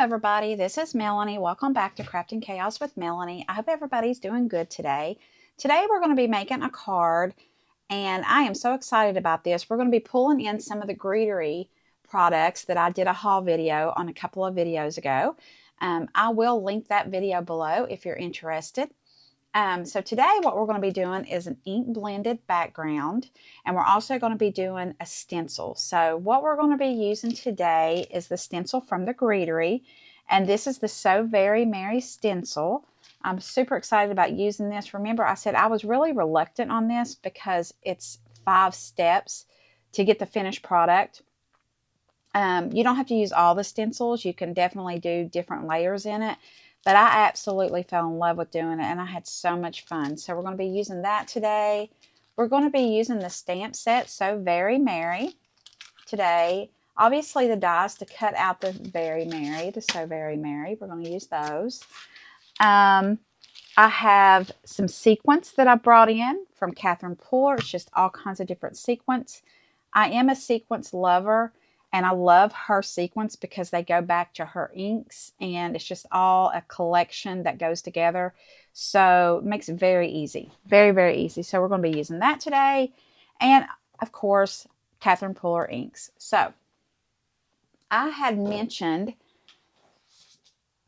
everybody, this is Melanie. Welcome back to Crafting Chaos with Melanie. I hope everybody's doing good today. Today we're going to be making a card, and I am so excited about this. We're going to be pulling in some of the Greetery products that I did a haul video on a couple of videos ago. I will link that video below if you're interested. So today what we're going to be doing is an ink blended background, and we're also going to be doing a stencil. So what we're going to be using today is the stencil from the Greetery, and this is the So Very Merry stencil. I'm super excited about using this. Remember, I said I was really reluctant on this because it's 5 steps to get the finished product. You don't have to use all the stencils. You can definitely do different layers in it. But I absolutely fell in love with doing it, and I had so much fun. So we're going to be using that today. We're going to be using the stamp set So Very Merry today. Obviously, the dies to cut out the Very Merry, the So Very Merry. We're going to use those. I have some sequins that I brought in from Catherine Puller. It's just all kinds of different sequins. I am a sequins lover. And I love her sequins because they go back to her inks, and it's just all a collection that goes together. So it makes it very easy. Very, very easy. So we're going to be using that today. And of course, Catherine Puller inks. So I had mentioned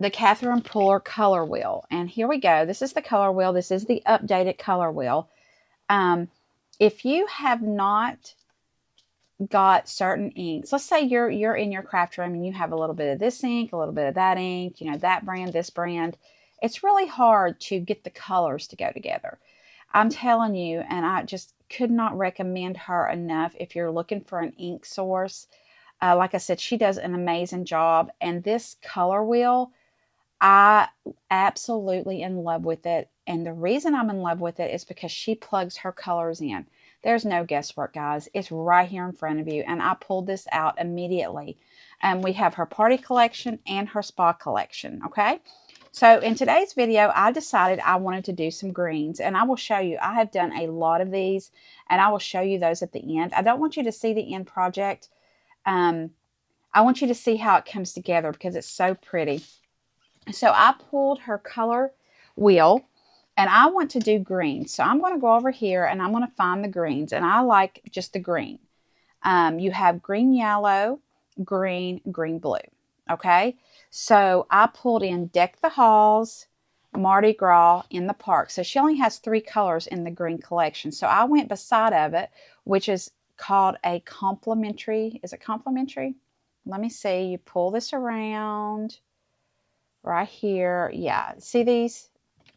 the Catherine Puller color wheel. And here we go. This is the color wheel. This is the updated color wheel. If you have not got certain inks, let's say you're in your craft room and you have a little bit of this ink, a little bit of that ink, you know, that brand, this brand, it's really hard to get the colors to go together. I'm telling you, and I just could not recommend her enough if you're looking for an ink source. Like I said, she does an amazing job, and this color wheel, I absolutely in love with it. And the reason I'm in love with it is because she plugs her colors in. There's no guesswork, guys. It's right here in front of you. And I pulled this out immediately. And we have her party collection and her spa collection, okay? So in today's video, I decided I wanted to do some greens. And I will show you. I have done a lot of these. And I will show you those at the end. I don't want you to see the end project. I want you to see how it comes together because it's so pretty. So I pulled her color wheel. And I want to do green. So I'm going to go over here and I'm going to find the greens. And I like just the green. You have green, yellow, green, green, blue. Okay. So I pulled in Deck the Halls, Mardi Gras in the Park. So she only has 3 colors in the green collection. So I went beside of it, which is called a complimentary. Is it complimentary? Let me see. You pull this around right here. Yeah. See these?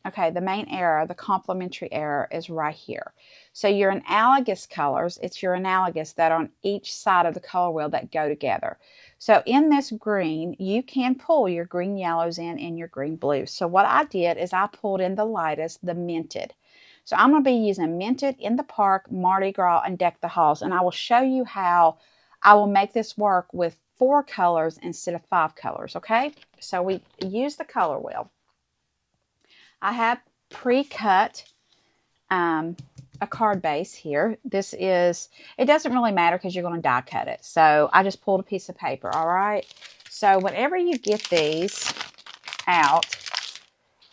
Okay, the main arrow, the complementary arrow is right here. So your analogous colors, it's your analogous that are on each side of the color wheel that go together. So in this green, you can pull your green yellows in and your green blues. So what I did is I pulled in the lightest, the minted. So I'm going to be using Minted in the Park, Mardi Gras, and Deck the Halls. And I will show you how I will make this work with 4 colors instead of 5 colors, okay? So we use the color wheel. I have pre-cut a card base here. This is, it doesn't really matter because you're going to die cut it. So I just pulled a piece of paper, all right? So whenever you get these out,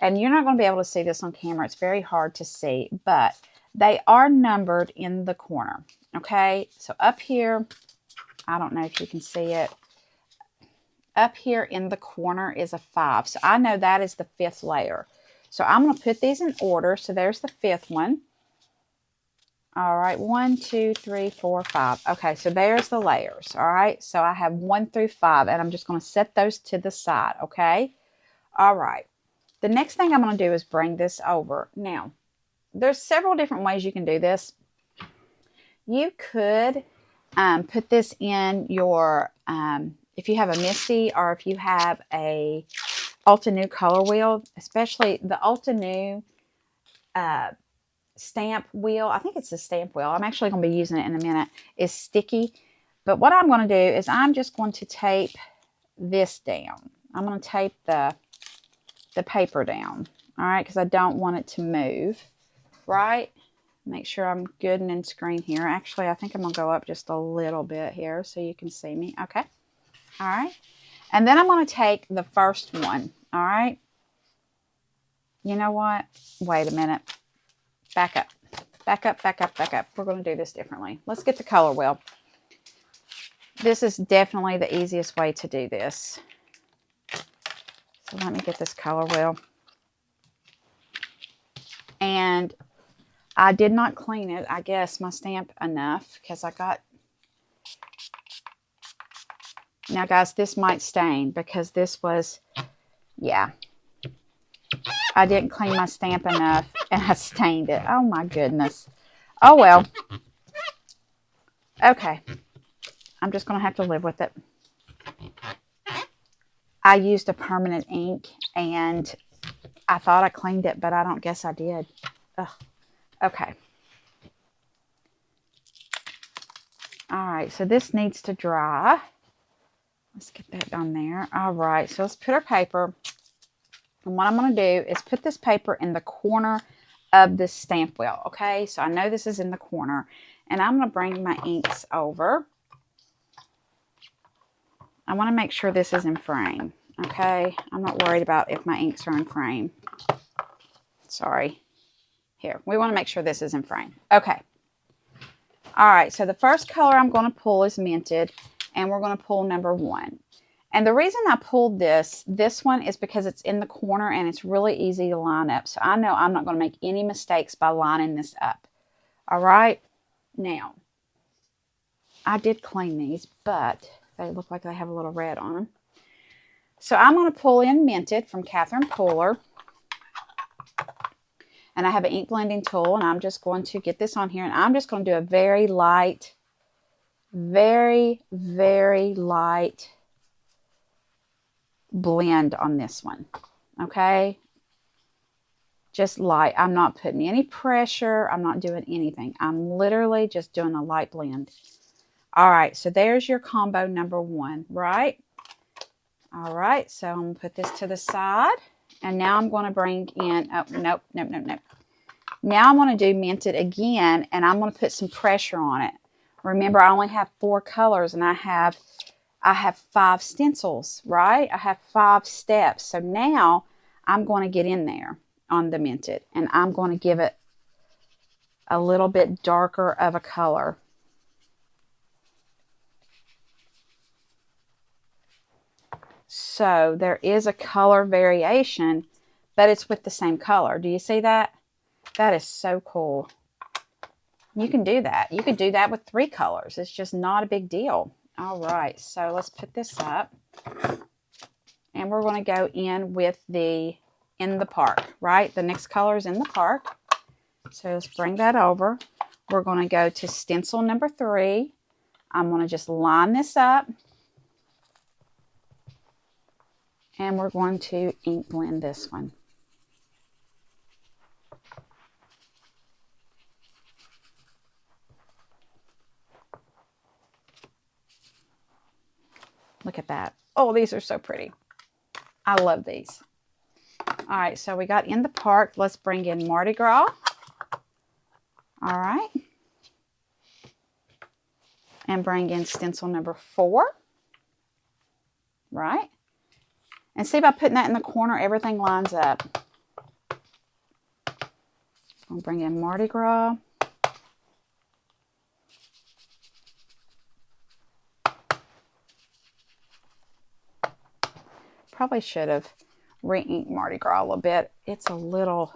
and you're not going to be able to see this on camera. It's very hard to see, but they are numbered in the corner, okay? So up here, I don't know if you can see it. Up here in the corner is a 5. So I know that is the 5th layer. So I'm going to put these in order. So there's the 5th one. All right, 1, 2, 3, 4, 5. Okay, so there's the layers. All right, so I have 1 through 5, and I'm just going to set those to the side. Okay, all right. The next thing I'm going to do is bring this over. Now, there's several different ways you can do this. You could put this in your, if you have a Misty or if you have a Ulta New color wheel, especially the Ulta New stamp wheel. I think it's a stamp wheel. I'm actually going to be using it in a minute. It's sticky. But what I'm going to do is I'm just going to tape this down. I'm going to tape the paper down. All right, because I don't want it to move. Right? Make sure I'm good and in screen here. Actually, I think I'm going to go up just a little bit here so you can see me. Okay. All right. And then I'm going to take the first one. All right. You know what? Wait a minute. Back up. Back up, back up, back up. We're going to do this differently. Let's get the color wheel. This is definitely the easiest way to do this. So let me get this color wheel. And I did not clean it, I guess, my stamp enough because I got... Now, guys, this might stain because this was... Yeah. I didn't clean my stamp enough and I stained it. Oh, my goodness. Oh, well. Okay. I'm just going to have to live with it. I used a permanent ink and I thought I cleaned it, but I don't guess I did. Ugh. Okay. All right, so this needs to dry. Let's get that on there. All right, so let's put our paper. And what I'm going to do is put this paper in the corner of this stamp wheel, okay? So I know this is in the corner. And I'm going to bring my inks over. I want to make sure this is in frame, okay? I'm not worried about if my inks are in frame. Sorry. Here, we want to make sure this is in frame. Okay. All right, so the first color I'm going to pull is Minted, and we're going to pull number 1. And the reason I pulled this one is because it's in the corner and it's really easy to line up. So I know I'm not going to make any mistakes by lining this up. All right. Now, I did clean these, but they look like they have a little red on them. So I'm going to pull in Minted from Catherine Pooler. And I have an ink blending tool, and I'm just going to get this on here. And I'm just going to do a very light, very, very light blend on this one. Okay? Just light. I'm not putting any pressure. I'm not doing anything. I'm literally just doing a light blend. All right, so there's your combo number 1, right? All right, so I'm going to put this to the side. And now I'm going to bring in, oh, nope. Now I'm going to do Minted again, and I'm going to put some pressure on it. Remember, I only have 4 colors, and I have 5 stencils, right? I have 5 steps. So now I'm going to get in there on the Minted, and I'm going to give it a little bit darker of a color. So there is a color variation, but it's with the same color. Do you see that? That is so cool. You can do that. You could do that with 3 colors. It's just not a big deal. All right, so let's put this up. And we're going to go in with the In the Park, right? The next color is In the Park. So let's bring that over. We're going to go to stencil number 3. I'm going to just line this up. And we're going to ink blend this one. Look at that. Oh, these are so pretty. I love these. All right, so we got In the Park. Let's bring in Mardi Gras. All right. And bring in stencil number 4. Right. And see, by putting that in the corner, everything lines up. I'll bring in Mardi Gras. Probably should have re-inked Mardi Gras a little bit. It's a little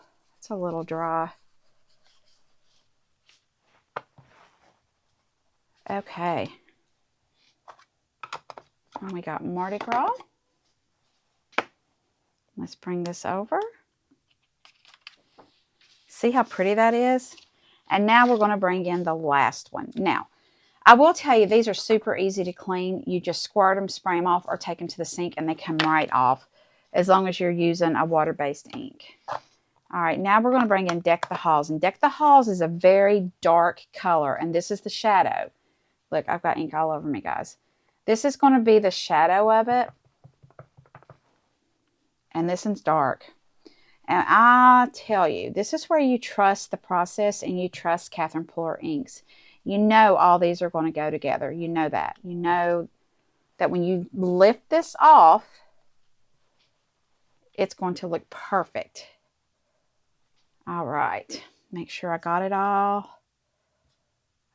dry. Okay. And we got Mardi Gras. Let's bring this over. See how pretty that is? And now we're going to bring in the last one. Now, I will tell you, these are super easy to clean. You just squirt them, spray them off, or take them to the sink, and they come right off, as long as you're using a water-based ink. All right, now we're going to bring in Deck the Halls. And Deck the Halls is a very dark color, and this is the shadow. Look, I've got ink all over me, guys. This is going to be the shadow of it. And this one's dark. And I tell you, this is where you trust the process and you trust Catherine Pooler inks. You know all these are going to go together. You know that. You know that when you lift this off, it's going to look perfect. All right, make sure I got it all.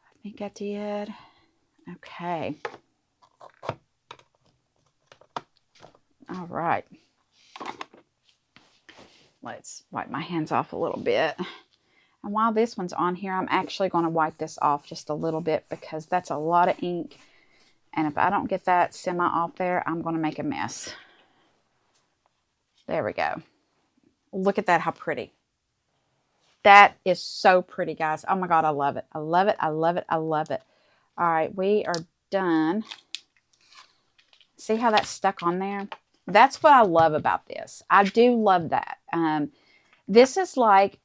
I think I did. Okay. All right. Let's wipe my hands off a little bit. And while this one's on here, I'm actually going to wipe this off just a little bit because that's a lot of ink. And if I don't get that semi off there, I'm going to make a mess. There we go. Look at that, how pretty. That is so pretty, guys. Oh my God, I love it. I love it. I love it. I love it. All right, we are done. See how that's stuck on there? That's what I love about this. I do love that. This is like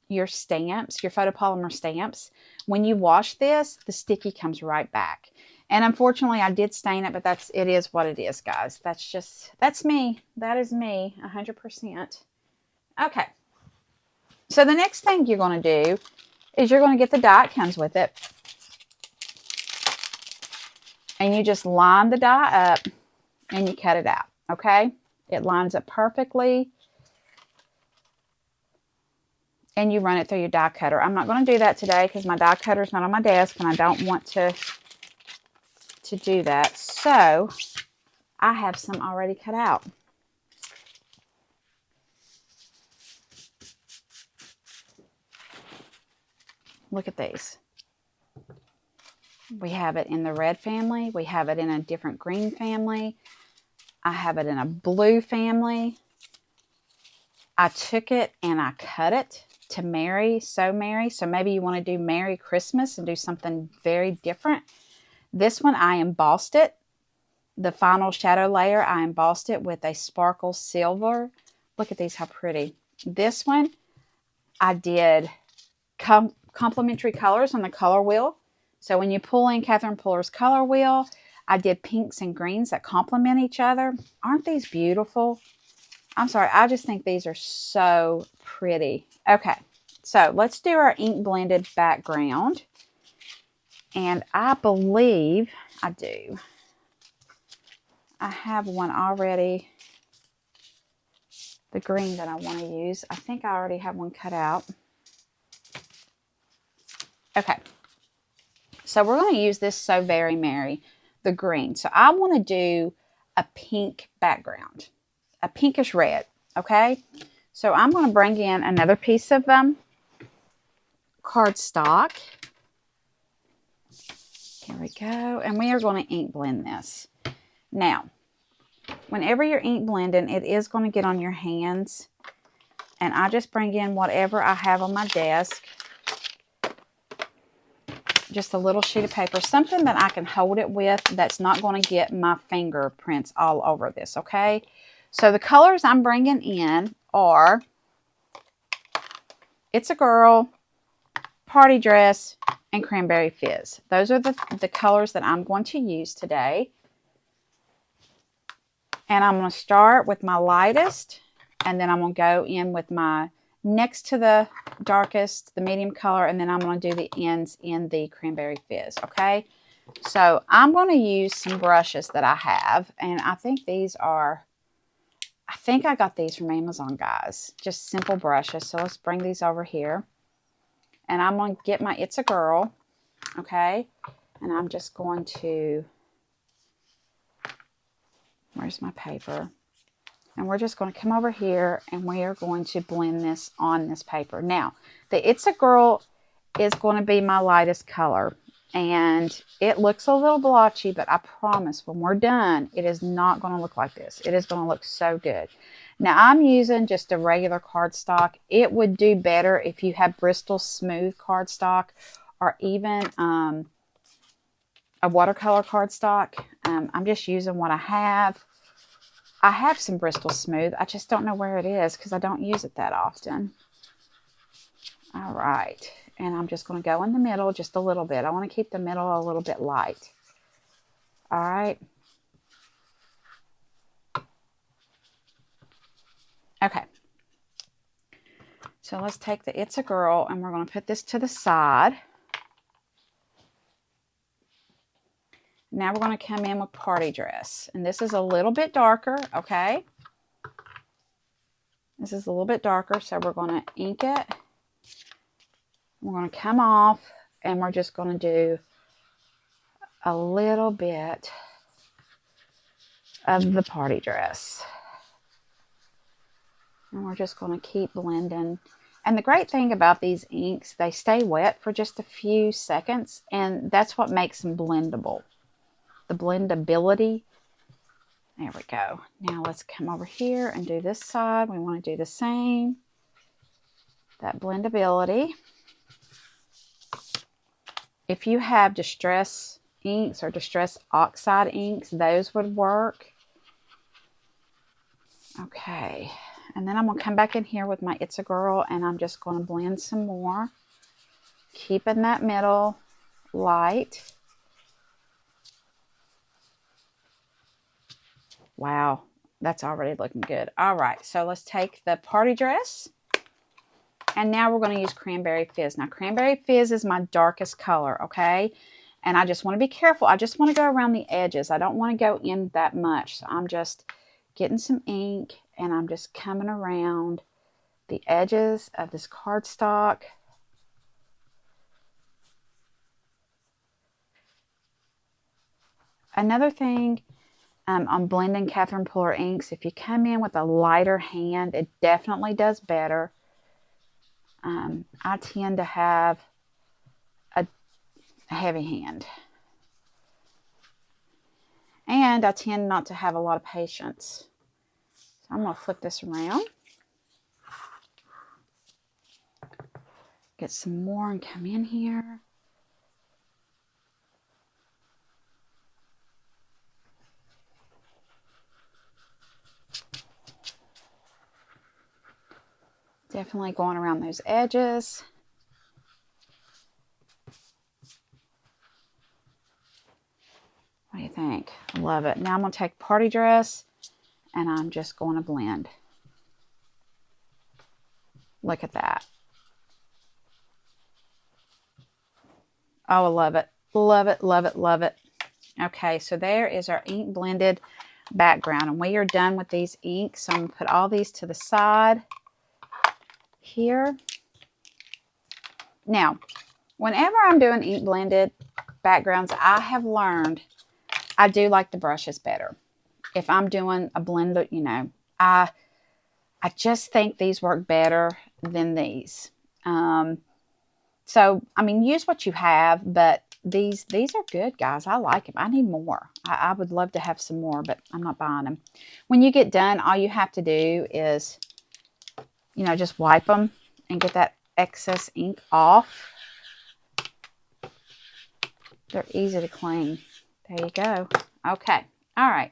your stamps, your photopolymer stamps. When you wash this, the sticky comes right back. And unfortunately, I did stain it, but it is what it is, guys. That's me. That is me, 100%. Okay. So the next thing you're going to do is you're going to get the die that comes with it. And you just line the die up and you cut it out, okay? It lines up perfectly. And you run it through your die cutter. I'm not going to do that today because my die cutter is not on my desk and I don't want to do that. So I have some already cut out. Look at these. We have it in the red family. We have it in a different green family. I have it in a blue family. I took it and I cut it to Merry. So maybe you want to do Merry Christmas and do something very different. This one, I embossed it. The final shadow layer, I embossed it with a sparkle silver. Look at these, how pretty. This one, I did complementary colors on the color wheel. So when you pull in Catherine Puller's color wheel, I did pinks and greens that complement each other. Aren't these beautiful? I'm sorry, I just think these are so pretty. Okay, so let's do our ink blended background. And I believe I do. I have one already. The green that I want to use. I think I already have one cut out. Okay. So we're going to use this So Very Merry, the green. So I want to do a pink background. A pinkish red. Okay. So I'm going to bring in another piece of cardstock. Here we go. And we are going to ink blend this. Now, whenever you're ink blending, it is going to get on your hands. And I just bring in whatever I have on my desk. Just a little sheet of paper. Something that I can hold it with that's not going to get my fingerprints all over this, okay? So the colors I'm bringing in are It's a Girl, Party Dress, and Cranberry Fizz. Those are the colors that I'm going to use today. And I'm going to start with my lightest, and then I'm going to go in with my next to the darkest, the medium color, and then I'm going to do the ends in the Cranberry Fizz, okay? So I'm going to use some brushes that I have, and I think I got these from Amazon, guys. Just simple brushes. So let's bring these over here. And I'm going to get my It's a Girl, okay? And I'm just going to, where's my paper? And we're just going to come over here and we are going to blend this on this paper. Now, the It's a Girl is going to be my lightest color. And it looks a little blotchy, but I promise when we're done, it is not going to look like this. It is going to look so good. Now, I'm using just a regular cardstock. It would do better if you had Bristol Smooth cardstock or even a watercolor cardstock. I'm just using what I have. I have some Bristol Smooth. I just don't know where it is because I don't use it that often. All right. And I'm just going to go in the middle just a little bit. I want to keep the middle a little bit light. All right. Okay. So let's take the It's a Girl and we're going to put this to the side. Now we're going to come in with Party Dress. And this is a little bit darker, okay? This is a little bit darker, so we're going to ink it. We're going to come off, and we're just going to do a little bit of the Party Dress. And we're just going to keep blending. And the great thing about these inks, they stay wet for just a few seconds, and that's what makes them blendable. The blendability. There we go. Now let's come over here and do this side. We want to do the same. That blendability. If you have distress inks or distress oxide inks, those would work. Okay. And then I'm going to come back in here with my It's a Girl, and I'm just going to blend some more. Keeping that middle light. Wow, that's already looking good. All right, so let's take the Party Dress. And now we're going to use Cranberry Fizz. Now, Cranberry Fizz is my darkest color, okay? And I just want to be careful. I just want to go around the edges. I don't want to go in that much. So I'm just getting some ink, and I'm just coming around the edges of this cardstock. Another thing on blending Catherine Puller inks, if you come in with a lighter hand, it definitely does better. I tend to have a heavy hand. And I tend not to have a lot of patience. So I'm going to flip this around. Get some more and come in here. Definitely going around those edges. What do you think? I love it. Now I'm going to take Party Dress, and I'm just going to blend. Look at that. Oh, I love it. Love it, love it, love it. Okay, so there is our ink blended background, and we are done with these inks. So I'm going to put all these to the side here. Now, whenever I'm doing ink blended backgrounds, I have learned I do like the brushes better. If I'm doing a blend, you know, I just think these work better than these. So, I mean, use what you have, but these are good, guys. I like them. I need more. I would love to have some more, but I'm not buying them. When you get done, all you have to do is, you know, just wipe them and get that excess ink off. They're easy to clean. There you go. Okay. All right.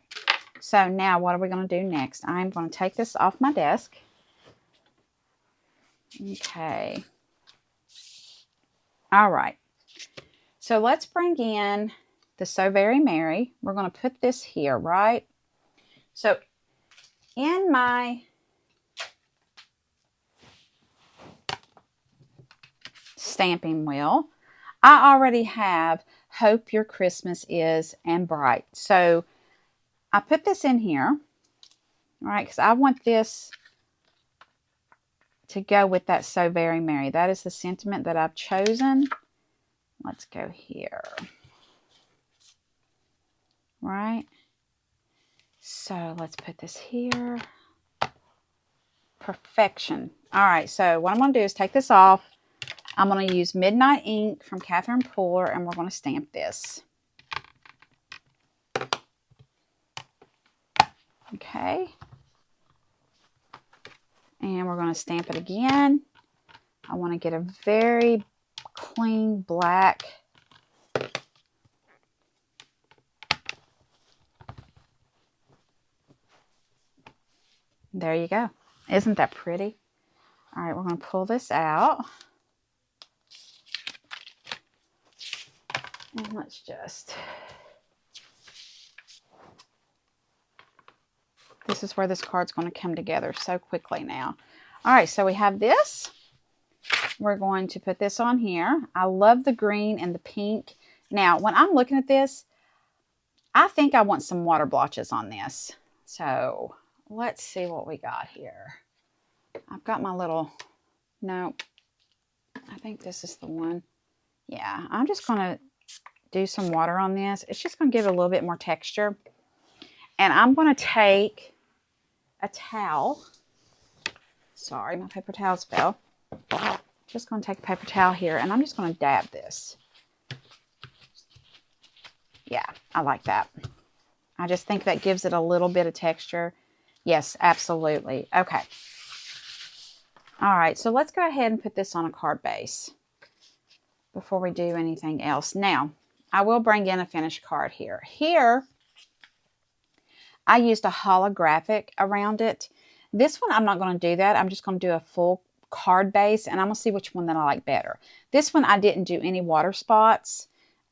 So now what are we going to do next? I'm going to take this off my desk. Okay. All right. So let's bring in the So Very Merry. We're going to put this here, right? So in my stamping wheel, I already have Hope Your Christmas Is and Bright. So I put this in here, right? Because I want this to go with that So Very Merry. That is the sentiment that I've chosen. Let's go here. Right? So let's put this here. Perfection. All right, so what I'm going to do is take this off. I'm going to use Midnight Ink from Catherine Puller, and we're going to stamp this. Okay. And we're going to stamp it again. I want to get a very clean black. There you go. Isn't that pretty? All right, we're going to pull this out. And let's just... This is where this card's going to come together so quickly now. All right, so we have this. We're going to put this on here. I love the green and the pink. Now, when I'm looking at this, I think I want some water blotches on this. So let's see what we got here. I've got my little, no, I think this is the one. Yeah, I'm just going to do some water on this. It's just going to give it a little bit more texture. And I'm going to take a towel. Sorry, my paper towels fell. Just going to take a paper towel here, and I'm just going to dab this. Yeah, I like that. I just think that gives it a little bit of texture. Yes, absolutely. Okay. All right, so let's go ahead and put this on a card base before we do anything else. Now, I will bring in a finished card here. Here, I used a holographic around it. This one, I'm not going to do that. I'm just going to do a full card base, and I'm going to see which one that I like better. This one, I didn't do any water spots,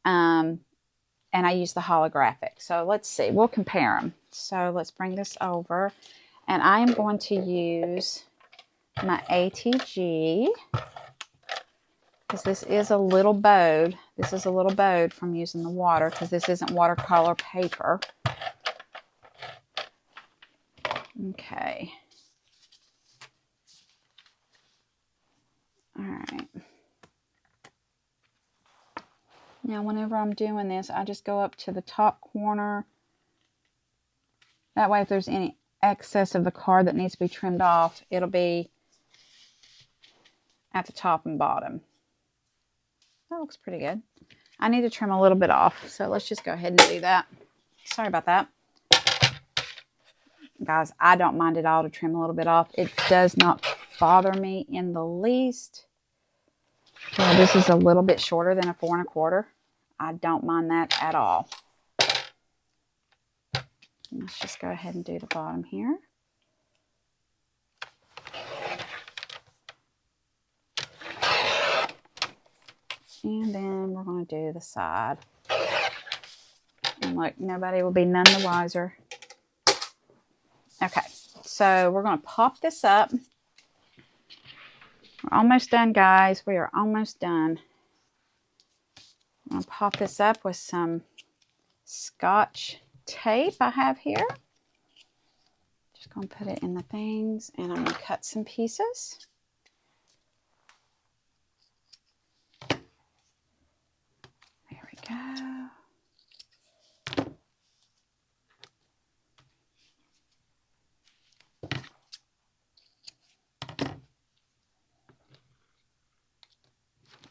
and I used the holographic. So let's see. We'll compare them. So let's bring this over, and I am going to use my ATG, because this is a little bowed. This is a little bowed from using the water, because this isn't watercolor paper. Okay. All right. Now, whenever I'm doing this, I just go up to the top corner. That way, if there's any excess of the card that needs to be trimmed off, it'll be at the top and bottom. That looks pretty good. I need to trim a little bit off, so let's just go ahead and do that. Sorry about that. Guys, I don't mind at all to trim a little bit off. It does not bother me in the least. So this is a little bit shorter than a 4 1/4. I don't mind that at all. Let's just go ahead and do the bottom here. And then we're going to do the side. And look, nobody will be none the wiser. Okay, so we're going to pop this up. We're almost done, guys. We are almost done. I'm going to pop this up with some Scotch tape I have here. Just going to put it in the things, and I'm going to cut some pieces. There we go.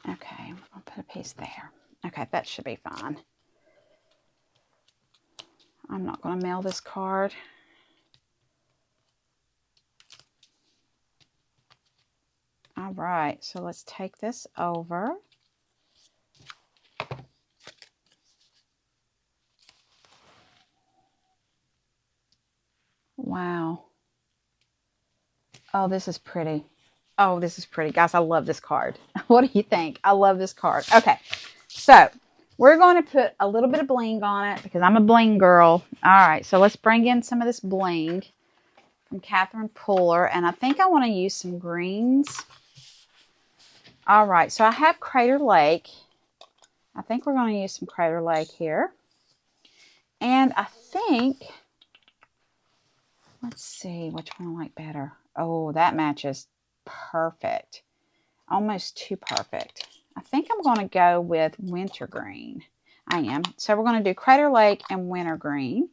Okay, I'll put a piece there. Okay, that should be fine. I'm not going to mail this card. All right, so let's take this over. Wow. Oh, this is pretty. Oh, this is pretty. Guys, I love this card. What do you think? I love this card. Okay, so we're going to put a little bit of bling on it because I'm a bling girl. All right, so let's bring in some of this bling from Catherine Pooler, and I think I want to use some greens. All right, so I have Crater Lake. I think we're going to use some Crater Lake here. And I think, let's see which one I like better. Oh, that matches perfect. Almost too perfect. I think I'm going to go with wintergreen. I am. So we're going to do Crater Lake and wintergreen.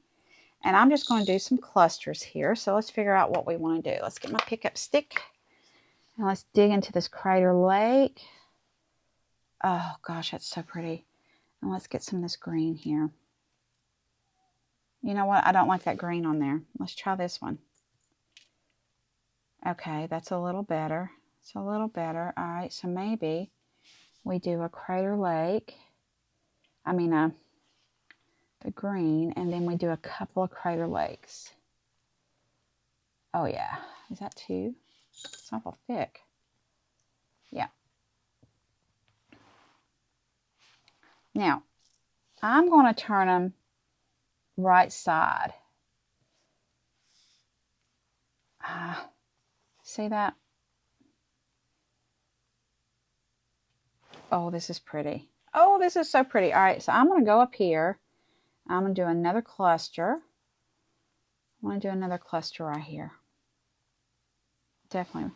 And I'm just going to do some clusters here. So let's figure out what we want to do. Let's get my pickup stick. And let's dig into this Crater Lake. Oh, gosh, that's so pretty. And let's get some of this green here. You know what? I don't like that green on there. Let's try this one. Okay, that's a little better. It's a little better. All right, so maybe we do a Crater Lake. I mean, the green, and then we do a couple of Crater Lakes. Oh, yeah. Is that two? It's awful thick. Yeah. Now, I'm going to turn them right side. See that? Oh, this is pretty. Oh, this is so pretty. All right, so I'm going to go up here. I'm going to do another cluster. I want to do another cluster right here. Definitely.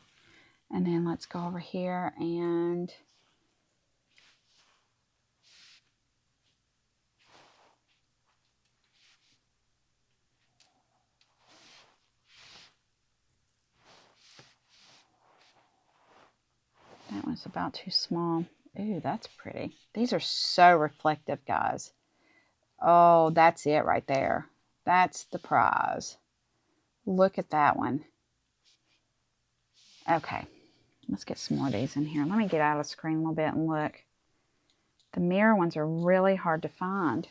And then let's go over here and that one's about too small. Ooh, that's pretty. These are so reflective, guys. Oh, that's it right there. That's the prize. Look at that one. Okay, let's get some more of these in here. Let me get out of the screen a little bit and look. The mirror ones are really hard to find.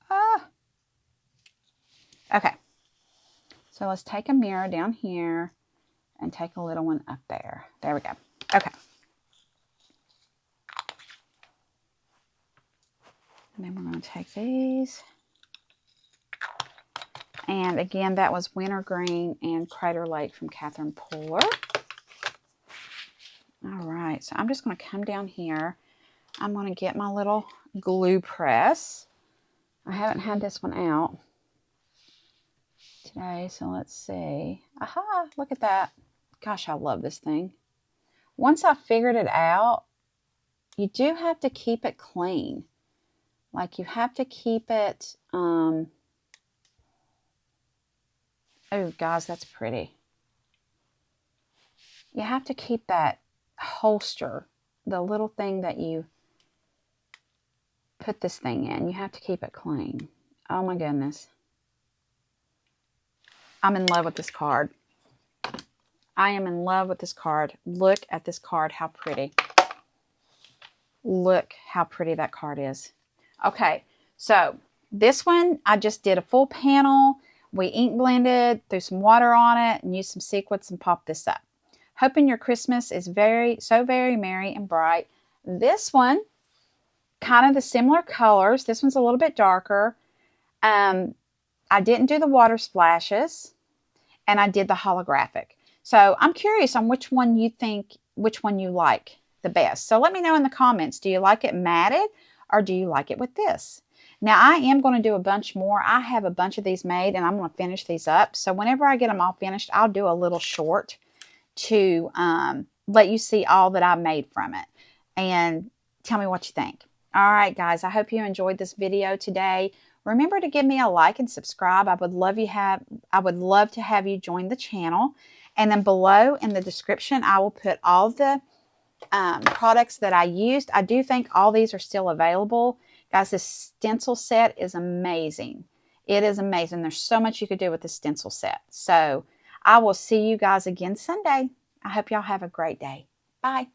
Ah. Okay, so let's take a mirror down here and take a little one up there. There we go. Okay. And then we're going to take these. And again, that was Wintergreen and Crater Lake from Catherine Puller. All right, so I'm just going to come down here. I'm going to get my little glue press. I haven't had this one out today, so let's see. Aha, look at that. Gosh, I love this thing. Once I figured it out, you do have to keep it clean. Like you have to keep it, oh guys, that's pretty. You have to keep that holster, the little thing that you put this thing in. You have to keep it clean. Oh my goodness. I'm in love with this card. I am in love with this card. Look at this card, how pretty. Look how pretty that card is. Okay, so this one, I just did a full panel. We ink blended, threw some water on it, and used some sequins and popped this up. Hoping your Christmas is so very merry and bright. This one, kind of the similar colors. This one's a little bit darker. I didn't do the water splashes, and I did the holographic. So I'm curious on which one you like the best. So let me know in the comments. Do you like it matted or do you like it with this? Now I am going to do a bunch more. I have a bunch of these made and I'm going to finish these up. So whenever I get them all finished, I'll do a little short to let you see all that I made from it and tell me what you think. All right, guys, I hope you enjoyed this video today. Remember to give me a like and subscribe. I would love to have you join the channel. And then below in the description, I will put all the products that I used. I do think all these are still available. Guys, this stencil set is amazing. It is amazing. There's so much you could do with this stencil set. So I will see you guys again Sunday. I hope y'all have a great day. Bye.